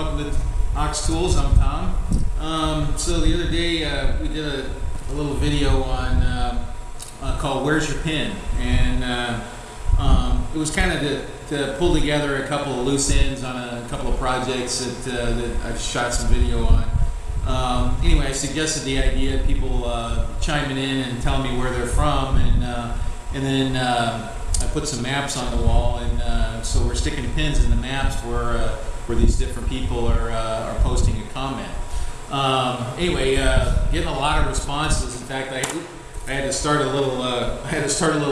Welcome to Ox Tools. I'm Tom. So the other day we did a little video on called "Where's Your Pin?" and it was kind of to pull together a couple of loose ends on a couple of projects that I've shot some video on. Anyway, I suggested the idea of people chiming in and telling me where they're from, and then I put some maps on the wall, and so we're sticking pins in the maps where these different people are posting a comment. Anyway, getting a lot of responses. In fact, I had to start a little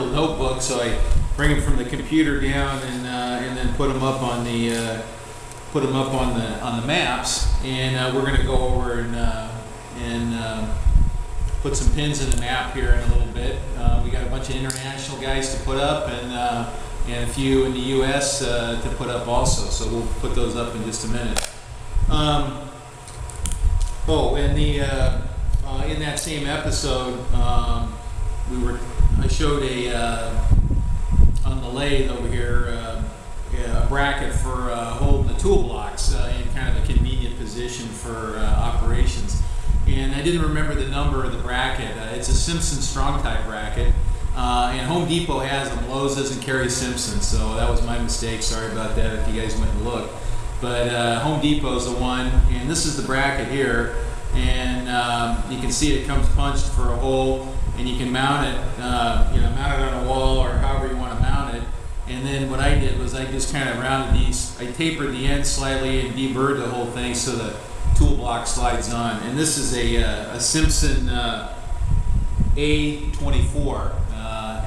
notebook, so I bring them from the computer down and then put them up on the maps, and we're going to go over and put some pins in the map here in a little bit. We got a bunch of international guys to put up, and a few in the U.S. To put up also. So we'll put those up in just a minute. In that same episode, I showed on the lathe over here a bracket for holding the tool blocks in kind of a convenient position for operations. And I didn't remember the number of the bracket. It's a Simpson Strong Type bracket. And Home Depot has them. Lowe's doesn't carry Simpson, so that was my mistake. Sorry about that if you guys went and looked. But Home Depot's the one, and this is the bracket here. And you can see it comes punched for a hole, and you can mount it, mount it on a wall or however you want to mount it. And then what I did was I just kind of rounded these. I tapered the end slightly and deburred the whole thing so the tool block slides on. And this is a Simpson A24.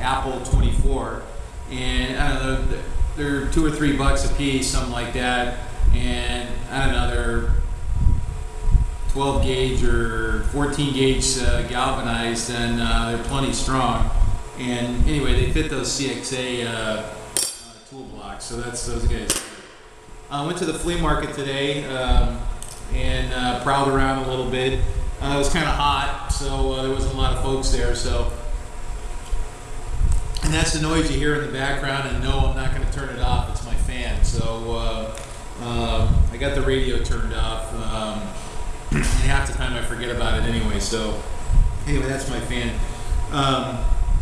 Apple 24, and I don't know, they're $2 or $3 a piece, something like that, and I don't know, they're 12 gauge or 14 gauge galvanized, and they're plenty strong. And anyway, they fit those CXA tool blocks, so that's those guys. I went to the flea market today and prowled around a little bit. It was kind of hot, so there wasn't a lot of folks there. And that's the noise you hear in the background, and no, I'm not going to turn it off. It's my fan. So I got the radio turned off. And half the time I forget about it anyway. So anyway, that's my fan.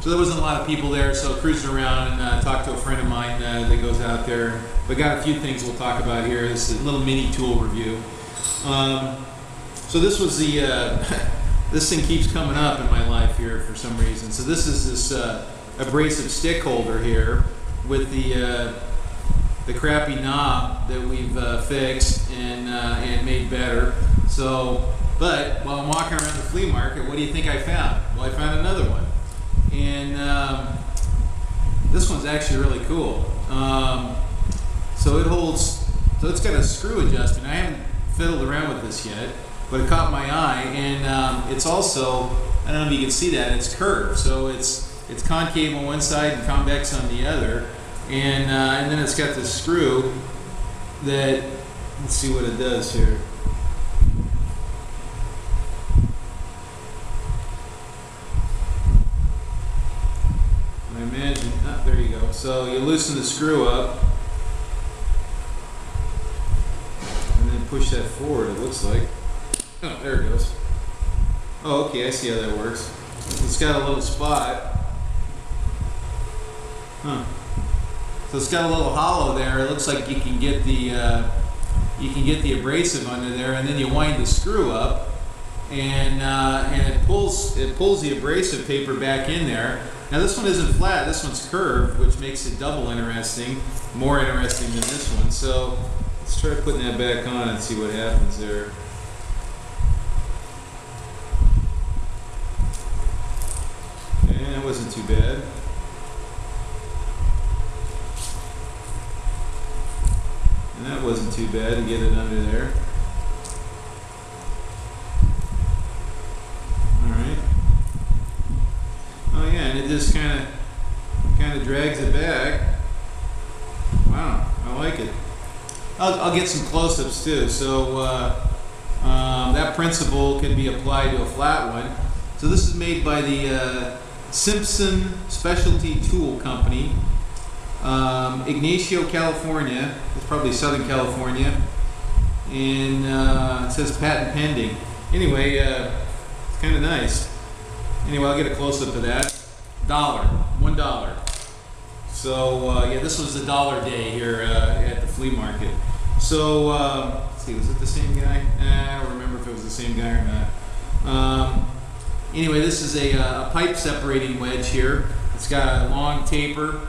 So there wasn't a lot of people there, so cruising around and talked to a friend of mine that goes out there. We got a few things we'll talk about here. This is a little mini tool review. So this was the this thing keeps coming up in my life here for some reason. So this is this abrasive stick holder here with the crappy knob that we've fixed and made better. So, but while I'm walking around the flea market, what do you think I found? Well, I found another one, and this one's actually really cool. So it holds. So it's got a screw adjustment. I haven't fiddled around with this yet, but it caught my eye, and it's also, I don't know if you can see that, it's curved. So it's concave on one side and convex on the other, and then it's got this screw that, let's see what it does here. I imagine, there you go. So you loosen the screw up, and then push that forward, it looks like. Oh, there it goes. Oh, okay, I see how that works. It's got a little spot. Huh. So it's got a little hollow there. It looks like you can get the abrasive under there, and then you wind the screw up, and it pulls the abrasive paper back in there. Now this one isn't flat. This one's curved, which makes it double interesting, more interesting than this one. So let's try putting that back on and see what happens there. And that wasn't too bad. And that wasn't too bad to get it under there. Alright. Oh yeah, and it just kind of drags it back. Wow, I like it. I'll get some close-ups too. So that principle can be applied to a flat one. So this is made by the Simpson Specialty Tool Company. Ignacio, California. It's probably Southern California. and it says patent pending. Anyway, it's kind of nice. Anyway, I'll get a close-up of that. $1. So yeah, this was the dollar day here at the flea market. So let's see, was it the same guy? I don't remember if it was the same guy or not. Anyway, this is a pipe separating wedge here. It's got a long taper.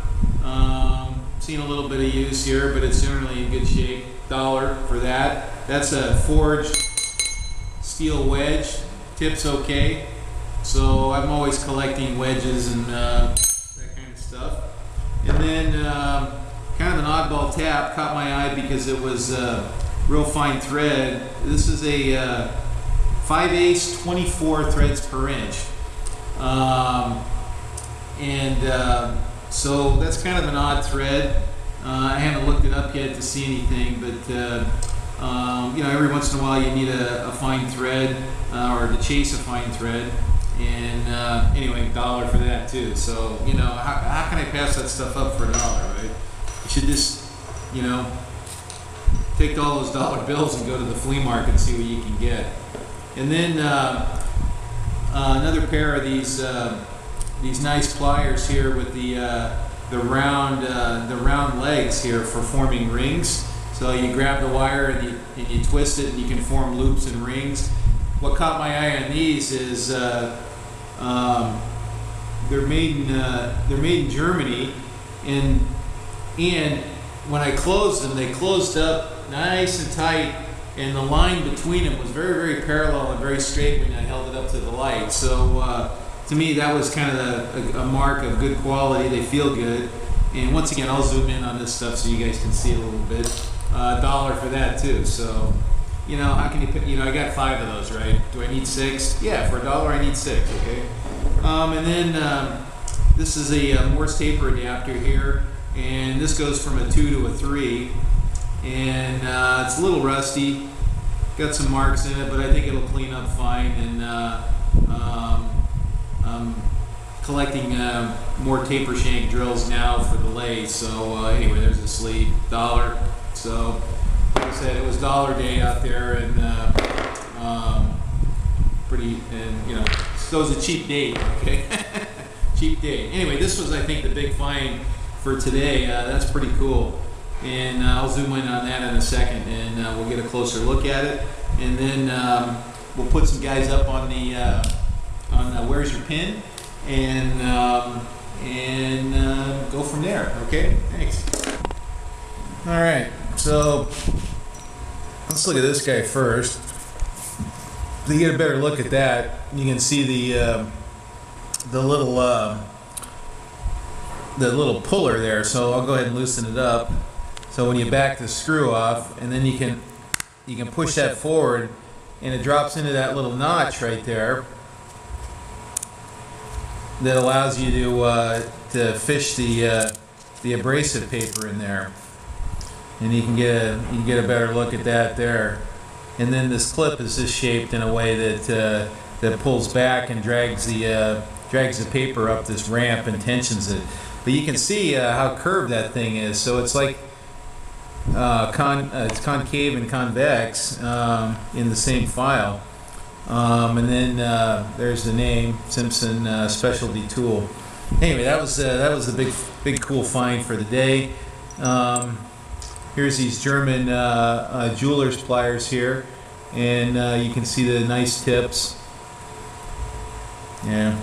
Seen a little bit of use here, but it's generally in good shape. $1 for that. That's a forged steel wedge. Tip's okay. So I'm always collecting wedges and that kind of stuff. And then kind of an oddball tap caught my eye because it was real fine thread. This is a 5/8 24 threads per inch. So that's kind of an odd thread. I haven't looked it up yet to see anything, but you know, every once in a while you need a fine thread or to chase a fine thread. And anyway, $1 for that too. So you know, how can I pass that stuff up for $1, right? You should just, you know, take all those dollar bills and go to the flea market and see what you can get. And then another pair of these nice pliers here with the round legs here for forming rings. So you grab the wire and you twist it and you can form loops and rings. What caught my eye on these is they're made in Germany, and when I closed them, they closed up nice and tight, and the line between them was very, very parallel and very straight when I held it up to the light. So to me, that was kind of a mark of good quality. They feel good. And once again, I'll zoom in on this stuff so you guys can see it a little bit. $1 for that too. So, you know, how can you know, I got 5 of those, right? Do I need 6? Yeah, for $1 I need 6, okay? And then this is a Morse taper adapter here, and this goes from a 2 to a 3, and it's a little rusty, got some marks in it, but I think it'll clean up fine. And I'm collecting more taper shank drills now for the lathe. So anyway, there's a sleeve, $1. So like I said, it was $1 day out there, and you know, so it was a cheap date, okay? Cheap date. Anyway, this was, I think, the big find for today. That's pretty cool. And I'll zoom in on that in a second, and we'll get a closer look at it. And then we'll put some guys up on the Where's Your Pin, and go from there. Okay, thanks. All right, so let's look at this guy first. To get a better look at that, you can see the little puller there. So I'll go ahead and loosen it up. So when you back the screw off, and then you can push that forward, and it drops into that little notch right there that allows you to fish the abrasive paper in there, and you can get a better look at that there. And then this clip is just shaped in a way that pulls back and drags the paper up this ramp and tensions it. But you can see how curved that thing is. So it's like it's concave and convex in the same file. And then there's the name, Simpson Specialty Tool. Anyway, that was the big cool find for the day. Here's these German jeweler's pliers here, and you can see the nice tips. Yeah.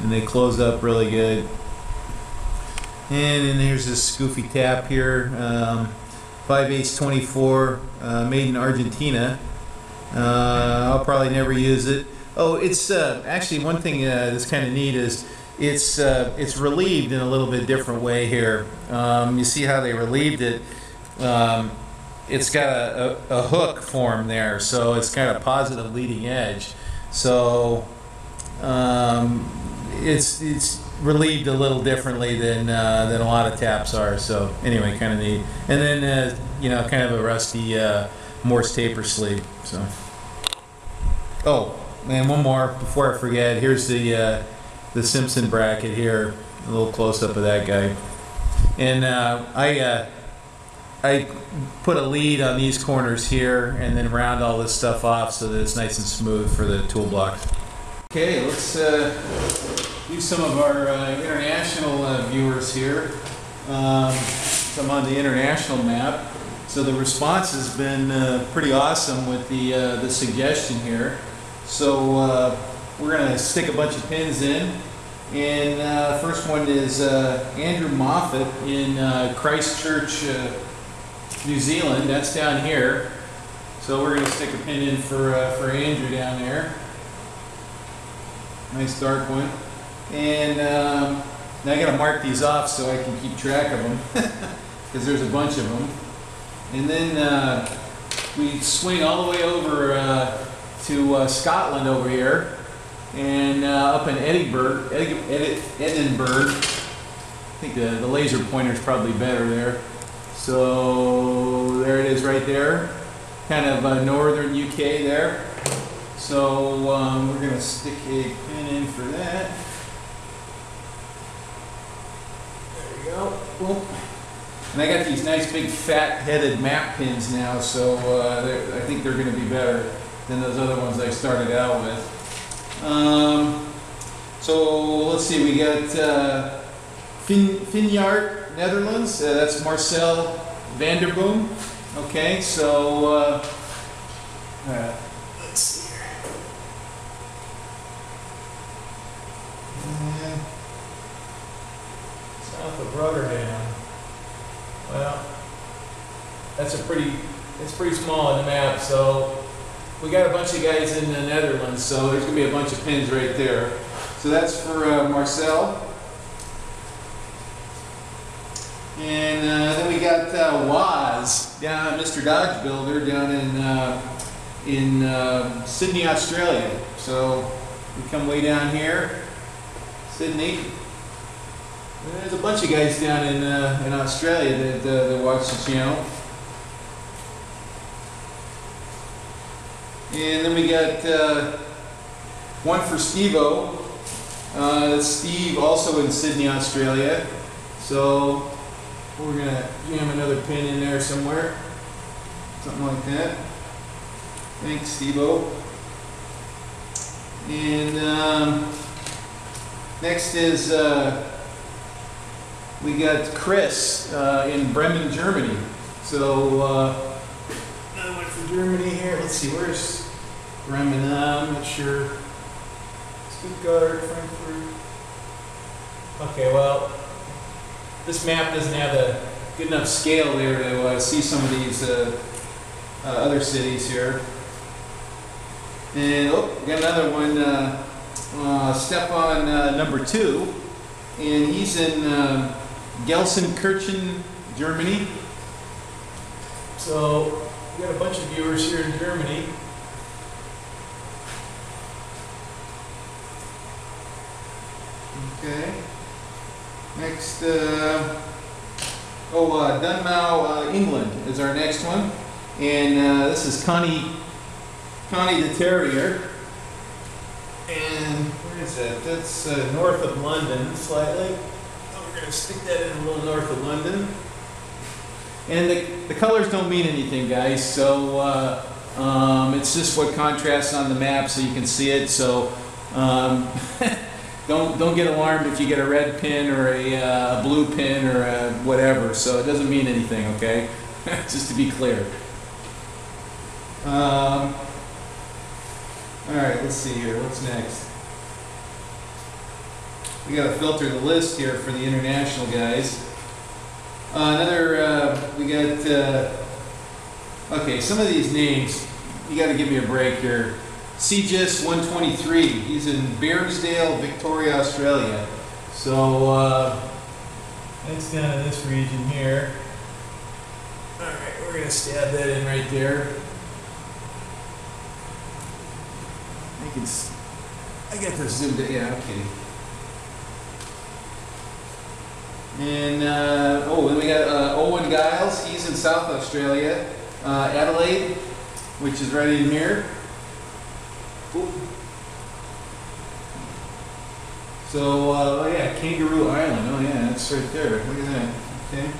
And they close up really good. And then here's this goofy tap here, 5/8 24, made in Argentina. I'll probably never use it. Oh, it's actually one thing that's kind of neat is it's relieved in a little bit different way here. You see how they relieved it? It's got a hook form there, so it's got a positive leading edge. So it's relieved a little differently than a lot of taps are. So anyway, kind of neat. And then you know, kind of a rusty Morse taper sleeve. So oh, and one more before I forget. Here's the Simpson bracket here. A little close up of that guy. And I put a lead on these corners here and then round all this stuff off so that it's nice and smooth for the tool blocks. Okay, let's use some of our international viewers here. So I'm on the international map. So the response has been pretty awesome with the suggestion here. So we're going to stick a bunch of pins in. And first one is Andrew Moffat in Christchurch, New Zealand. That's down here. So we're going to stick a pin in for Andrew down there. Nice dark one. And now I got to mark these off so I can keep track of them because there's a bunch of them. And then we swing all the way over to Scotland over here, and up in Edinburgh. I think the laser pointer is probably better there. So there it is right there, kind of northern UK there. So we're going to stick a pin in for that. There we go. Boom. And I got these nice big fat-headed map pins now, so I think they're going to be better than those other ones I started out with. So let's see, we got Finjaard, Netherlands. That's Marcel Vanderboom. Okay, so let's see here. And south of Rotterdam. Well, it's pretty small on the map, so we got a bunch of guys in the Netherlands, so there's going to be a bunch of pins right there. So that's for Marcel. And then we got Waz, Mr. Dodge Builder, down in Sydney, Australia. So we come way down here, Sydney. There's a bunch of guys down in Australia that watch the channel. And then we got one for Steve-O. That's Steve, also in Sydney, Australia. So we're going to jam another pin in there somewhere. Something like that. Thanks, Steve-O. And next is we got Chris in Bremen, Germany. So I went for Germany here. Let's see, where's Bremen? I'm not sure. Stuttgart, Frankfurt. Okay, well, this map doesn't have a good enough scale there to see some of these other cities here. And oh, got another one, Stefan number 2, and he's in Gelsenkirchen, Germany. So we got a bunch of viewers here in Germany. Okay. Next, Dunmow, England is our next one, and this is Connie the Terrier. And where is that? That's north of London, slightly. We're going to stick that in a little north of London. And the colors don't mean anything, guys. So it's just what contrasts on the map, so you can see it. So don't get alarmed if you get a red pin or a blue pin or a whatever. So it doesn't mean anything, okay? Just to be clear. All right, let's see here. What's next? We got to filter the list here for the international guys. We got, okay, some of these names, you got to give me a break here. CGIS 123, he's in Bairnsdale, Victoria, Australia. So, that's down in this region here. All right, we're going to stab that in right there. I get this zoomed in, yeah, okay. And, then we got Owen Giles, he's in South Australia. Adelaide, which is right in here. Ooh. So, oh yeah, Kangaroo Island, oh yeah, that's right there, look at that, okay.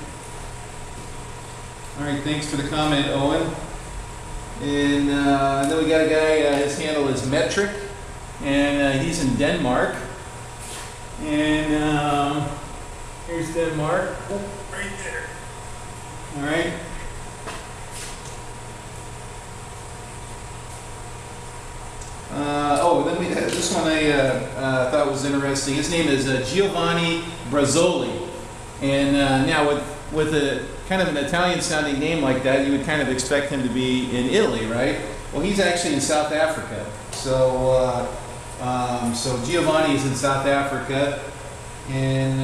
All right, thanks for the comment, Owen. And then we got a guy, his handle is Metric, and he's in Denmark. And here's Denmark, oh, right there. All right. This one I thought was interesting. His name is Giovanni Brazzoli, and now with a kind of an Italian-sounding name like that, you would kind of expect him to be in Italy, right? Well, he's actually in South Africa. So, so Giovanni is in South Africa, in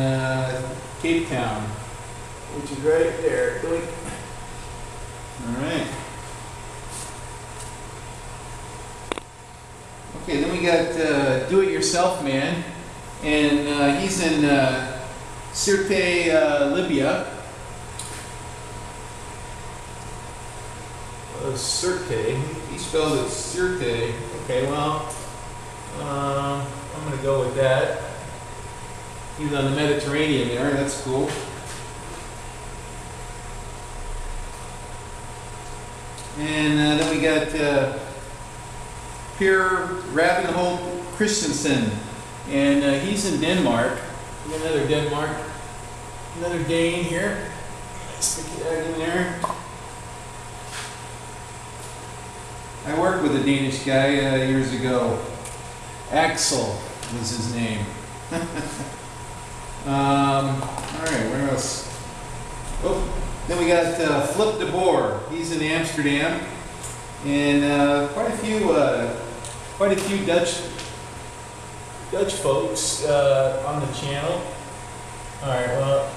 Cape Town, which is right there. All right. Okay, then we got Do-It-Yourself Man, and he's in Sirte, Libya. Sirte, he spelled it Sirte. Okay, well, I'm going to go with that. He's on the Mediterranean there, that's cool. And then we got Per Ravenholt Christensen, and he's in Denmark. Another Denmark, another Dane here. Stick that in there. I worked with a Danish guy years ago. Axel was his name. All right, where else? Oh, then we got Flip de Boer. He's in Amsterdam, and quite a few Dutch folks on the channel. All right, well,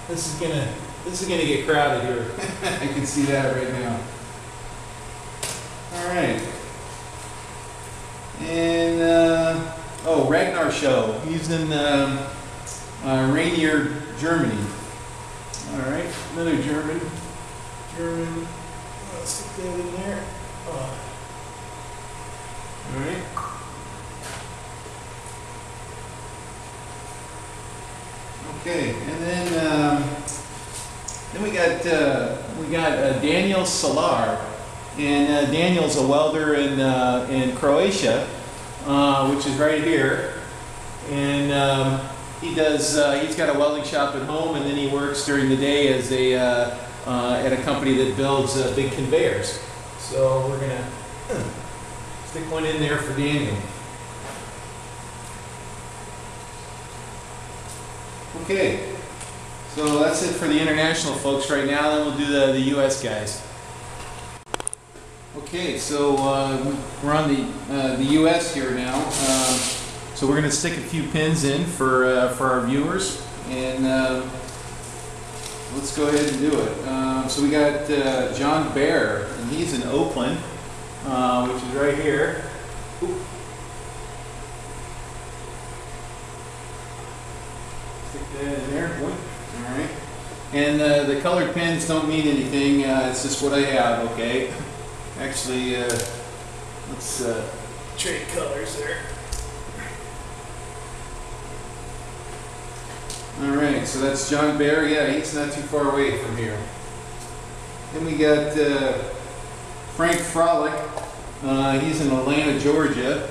this is gonna get crowded here. I can see that right now. All right, and oh, Ragnar Show. He's in Rainier, Germany. All right, another German. Let's stick that in there. Oh. All right. Okay, and then we got Daniel Solar, and Daniel's a welder in Croatia, which is right here, and he's got a welding shop at home, and then he works during the day as at a company that builds big conveyors. So we're gonna stick one in there for Daniel. Okay, so that's it for the international folks right now. Then we'll do the U.S. guys. Okay, so we're on the U.S. here now. So we're going to stick a few pins in for our viewers, and let's go ahead and do it. So we got John Bear, and he's in Oakland, which is right here. Ooh. Stick that in there. Boy. All right. And the colored pins don't mean anything. It's just what I have. Okay. Actually, let's trade colors there. All right, so that's John Bear. Yeah, he's not too far away from here. Then we got Frank Frolic. He's in Atlanta, Georgia.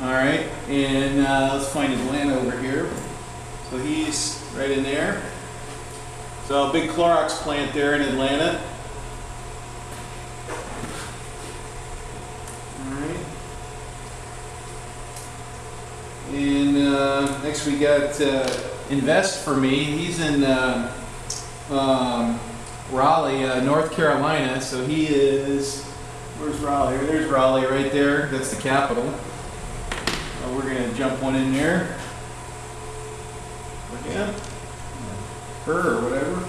All right, and let's find Atlanta over here. So he's right in there. So a big Clorox plant there in Atlanta. And next we got Invest for Me. He's in Raleigh, North Carolina. So he is, where's Raleigh? There's Raleigh right there. That's the capital. We're going to jump one in there. Yeah. Her or whatever.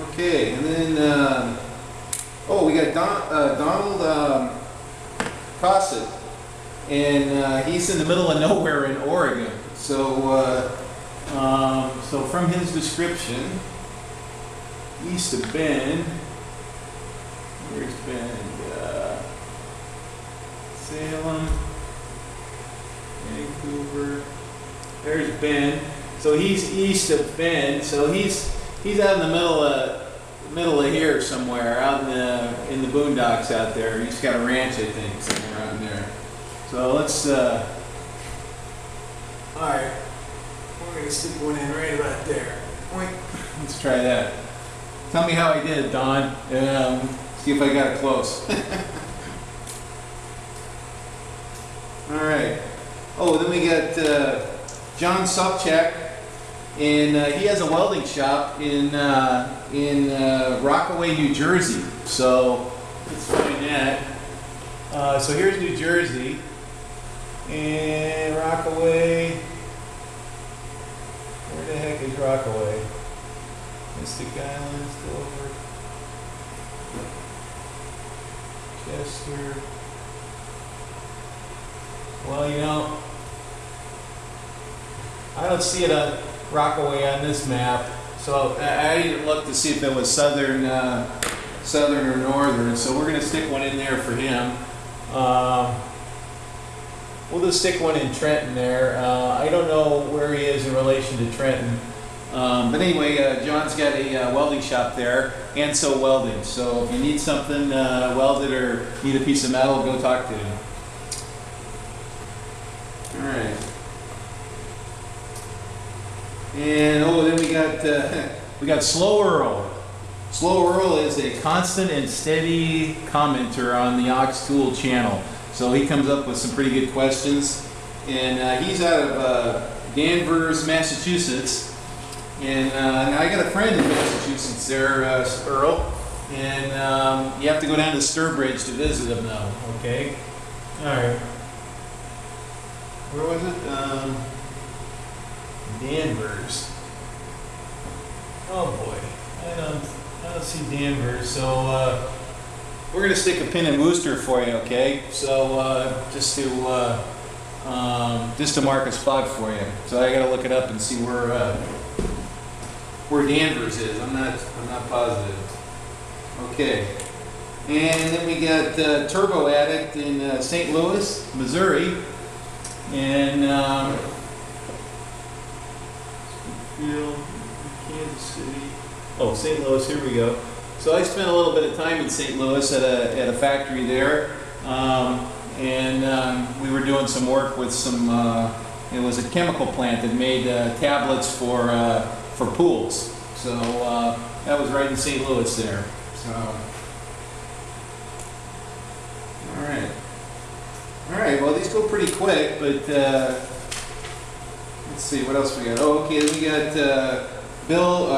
Okay, and then, oh, we got Donald Cossett, and he's in the middle of nowhere in Oregon. So, so from his description, east of Bend, where's Bend? Salem, Vancouver. There's Bend. So he's east of Bend. So he's out in the middle of here somewhere, out in the boondocks out there. He's got a ranch, I think, somewhere out in there. So let's. All right, we're gonna stick one in right about there. Let's try that. Tell me how I did, Don. See if I got it close. All right. Oh, then we got John Sobchak, and he has a welding shop in Rockaway, New Jersey. So let's find that. So here's New Jersey, and Rockaway. Where the heck is Rockaway? Mystic Island, Dover, Chester. Well, you know, I don't see it on Rockaway on this map, so I didn't look to see if it was southern or northern. So we're going to stick one in there for him. We'll just stick one in Trenton there. I don't know where he is in relation to Trenton. But anyway, John's got a welding shop there, and so welding. So if you need something welded or need a piece of metal, go talk to him. All right. And then we got Slow Earl. Slow Earl is a constant and steady commenter on the Ox Tool channel. So he comes up with some pretty good questions, and he's out of Danvers, Massachusetts. And I got a friend in Massachusetts there, Earl, and you have to go down to Sturbridge to visit him now, okay? All right. Where was it? Danvers. Oh boy, I don't see Danvers, so we're going to stick a pin in Worcester for you, okay? So just to mark a spot for you. So I got to look it up and see where Danvers is. I'm not positive. Okay. And then we got Turbo Addict in St. Louis, Missouri. And Kansas City. Oh, St. Louis, here we go. So I spent a little bit of time in St. Louis at a factory there. We were doing some work with some, it was a chemical plant that made tablets for pools. So that was right in St. Louis there. So, all right. All right, well, these go pretty quick, but let's see, what else we got? Oh, okay, we got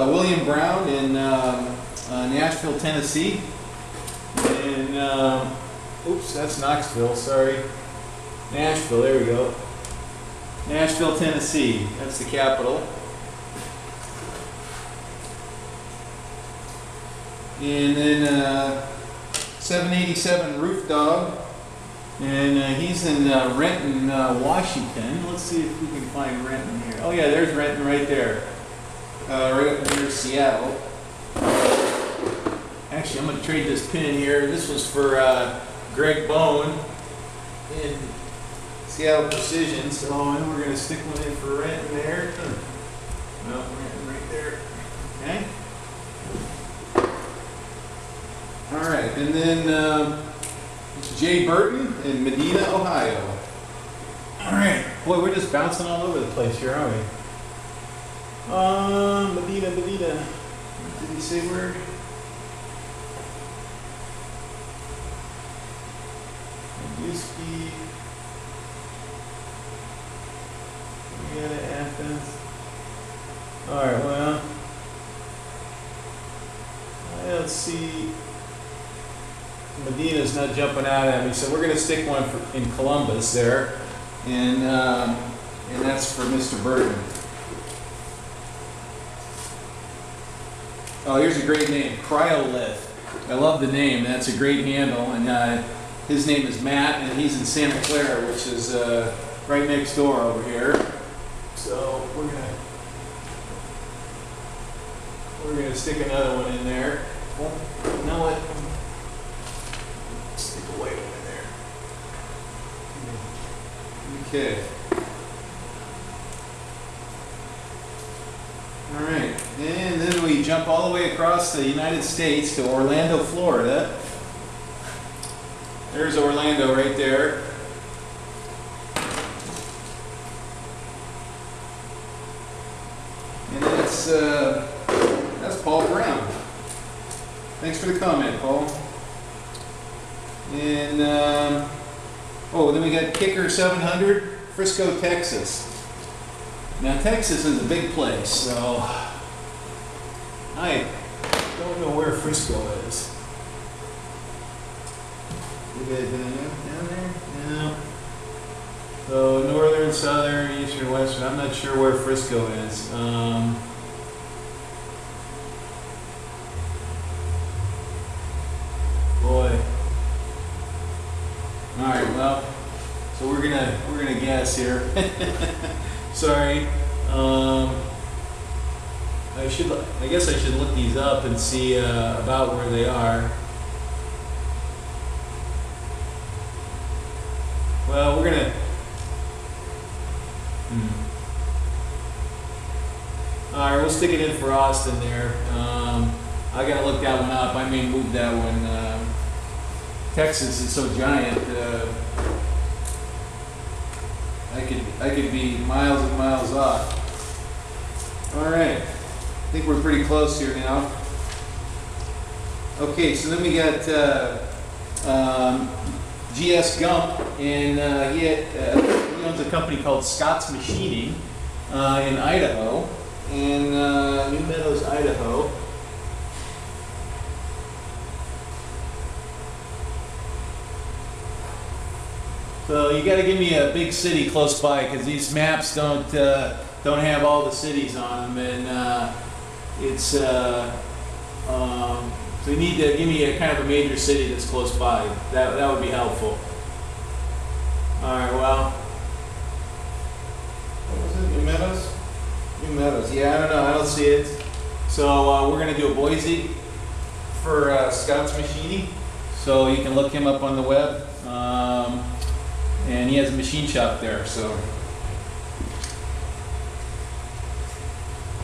William Brown in Nashville, Tennessee. And, oops, that's Knoxville, sorry. Nashville, there we go. Nashville, Tennessee, that's the capital. And then 787 Roof Dog. And he's in Renton, Washington. Let's see if we can find Renton here. Oh yeah, there's Renton right there. Right up near Seattle. Actually, I'm going to trade this pin here. This was for Greg Bone in Seattle Precision. So we're going to stick one in for Renton there. No, Renton right there. Okay. All right, and then Jay Burton in Medina, Ohio. All right. Boy, we're just bouncing all over the place here, aren't we? Medina. Did he say where? Yuski. We got Athens. All right, well, I don't see. Medina's not jumping out at me, so we're going to stick one in Columbus there, and that's for Mr. Burton. Oh, here's a great name, Cryolith. I love the name. That's a great handle, and his name is Matt, and he's in Santa Clara, which is right next door over here. So we're gonna stick another one in there. Oh, you know what? Stick away over there. Okay. jump all the way across the United States to Orlando, Florida. There's Orlando right there. And that's Paul Brown. Thanks for the comment, Paul. And oh, then we got Kicker 700, Frisco, Texas. Now Texas is a big place, so I don't know where Frisco is. You guys down there? No. So northern, southern, eastern, western. I'm not sure where Frisco is. Boy. All right. Well, so we're gonna guess here. Sorry. I guess I should look these up and see about where they are. Well, we're gonna. All right, we'll stick it in for Austin there. I gotta look that one up. I may move that one. Texas is so giant. I could be miles and miles off. All right, I think we're pretty close here now. Okay, so then we got G.S. Gump, and he owns a company called Scott's Machining in Idaho, in New Meadows, Idaho. So you got to give me a big city close by, because these maps don't have all the cities on them, and so you need to give me a kind of a major city that's close by. That would be helpful. All right. Well, what was it? New Meadows? New Meadows. Yeah, I don't know. I don't see it. So we're gonna do a Boise for Scott's Machining. So you can look him up on the web. And he has a machine shop there, so.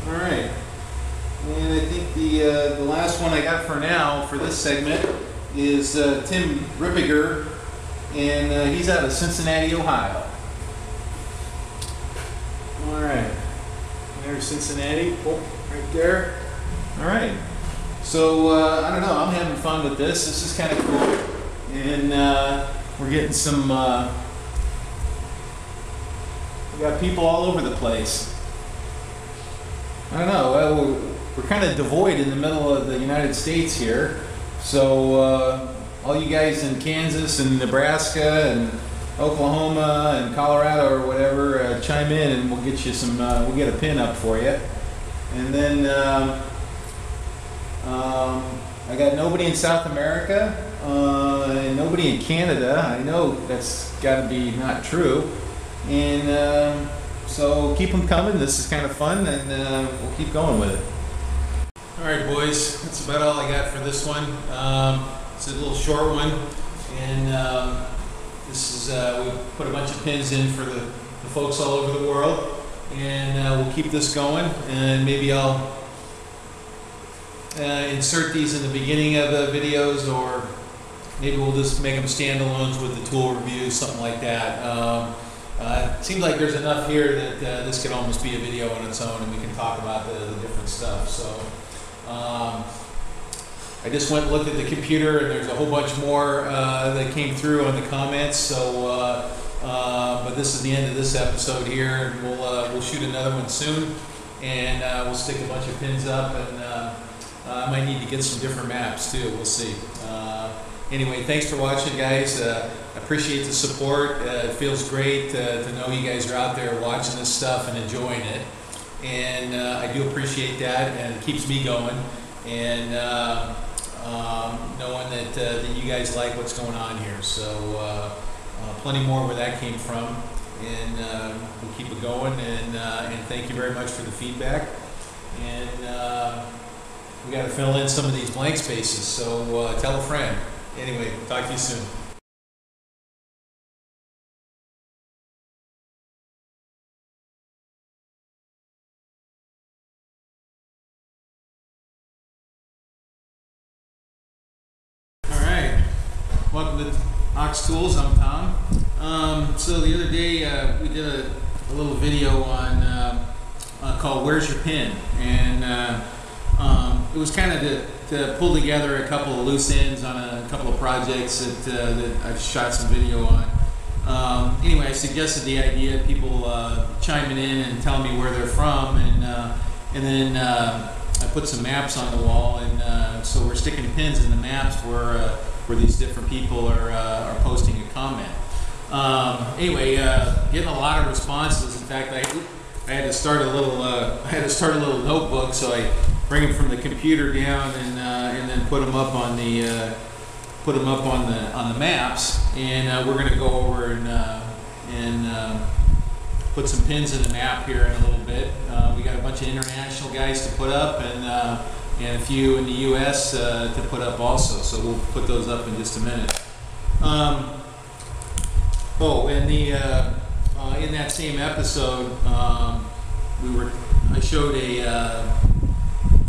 All right, and I think the last one I got for now for this segment is Tim Rippiger, and he's out of Cincinnati, Ohio. All right, there's Cincinnati, oh, right there. All right, so I don't know, I'm having fun with this. This is kind of cool, and we're getting some. We got people all over the place. I don't know. Well, we're kind of devoid in the middle of the United States here. So all you guys in Kansas and Nebraska and Oklahoma and Colorado or whatever, chime in and we'll get you some. We'll get a pin up for you. And then I got nobody in South America and nobody in Canada. I know that's got to be not true. And so keep them coming. This is kind of fun, and we'll keep going with it. All right, boys, that's about all I got for this one. It's a little short one, and this is we put a bunch of pins in for the folks all over the world, and we'll keep this going, and maybe I'll insert these in the beginning of the videos, or maybe we'll just make them standalones with the tool reviews, something like that. It seems like there's enough here that this could almost be a video on its own, and we can talk about the different stuff. So I just went and looked at the computer, and there's a whole bunch more that came through on the comments. So, but this is the end of this episode here, and we'll shoot another one soon, and we'll stick a bunch of pins up, and I might need to get some different maps too. We'll see. Anyway, thanks for watching, guys. Appreciate the support. It feels great to know you guys are out there watching this stuff and enjoying it. And I do appreciate that, and it keeps me going. And knowing that you guys like what's going on here. So plenty more where that came from. And we'll keep it going. And thank you very much for the feedback. And we got to fill in some of these blank spaces. So tell a friend. Anyway, talk to you soon. with Ox Tools. I'm Tom. So the other day we did a little video on called "Where's Your Pin?" and it was kind of to pull together a couple of loose ends on a couple of projects that I've shot some video on. Anyway, I suggested the idea of people chiming in and telling me where they're from, and then I put some maps on the wall, and so we're sticking pins in the maps where these different people are posting a comment. Anyway, getting a lot of responses. In fact, I had to start a little notebook, so I bring them from the computer down and then put them up on the maps, and we're going to go over and put some pins in the map here in a little bit. We got a bunch of international guys to put up, and a few in the U.S. To put up also. So we'll put those up in just a minute. In that same episode, I showed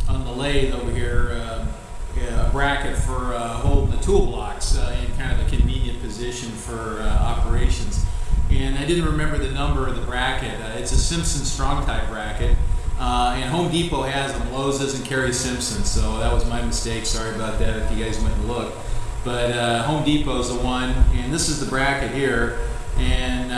on the lathe over here a bracket for holding the tool blocks in kind of a convenient position for operations. And I didn't remember the number of the bracket. It's a Simpson Strong Type bracket, and Home Depot has them. Lowe's doesn't carry Simpson, so that was my mistake. Sorry about that if you guys went and looked. But Home Depot's the one, and this is the bracket here. And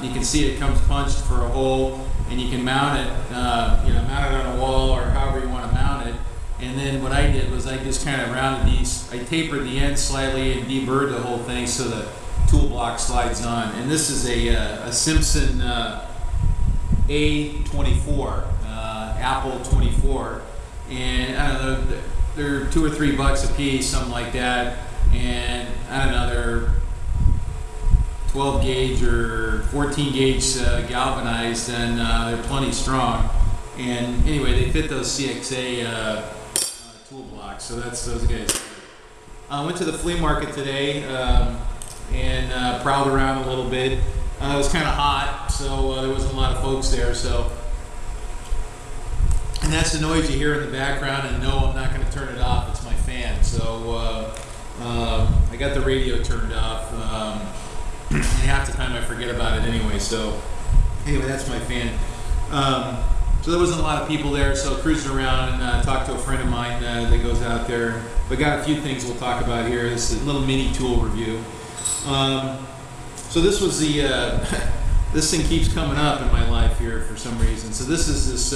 you can see it comes punched for a hole, and you can mount it, mount it on a wall or however you want to mount it. And then what I did was I just kind of rounded these. I tapered the end slightly and deburred the whole thing so the tool block slides on. And this is a Simpson A24, Apple 24, and I don't know, they're $2 or $3 a piece, something like that. And I don't know, they're 12 gauge or 14 gauge galvanized, and they're plenty strong. And anyway, they fit those CXA tool blocks, so that's those guys. I went to the flea market today and prowled around a little bit. It was kind of hot, so there wasn't a lot of folks there. So, and that's the noise you hear in the background. And no, I'm not going to turn it off. It's my fan. So I got the radio turned off. And half the time I forget about it anyway. So anyway, that's my fan. So there wasn't a lot of people there. So cruising around and talked to a friend of mine that goes out there. But got a few things we'll talk about here. This is a little mini tool review. So this was the this thing keeps coming up in my life here for some reason. So this is this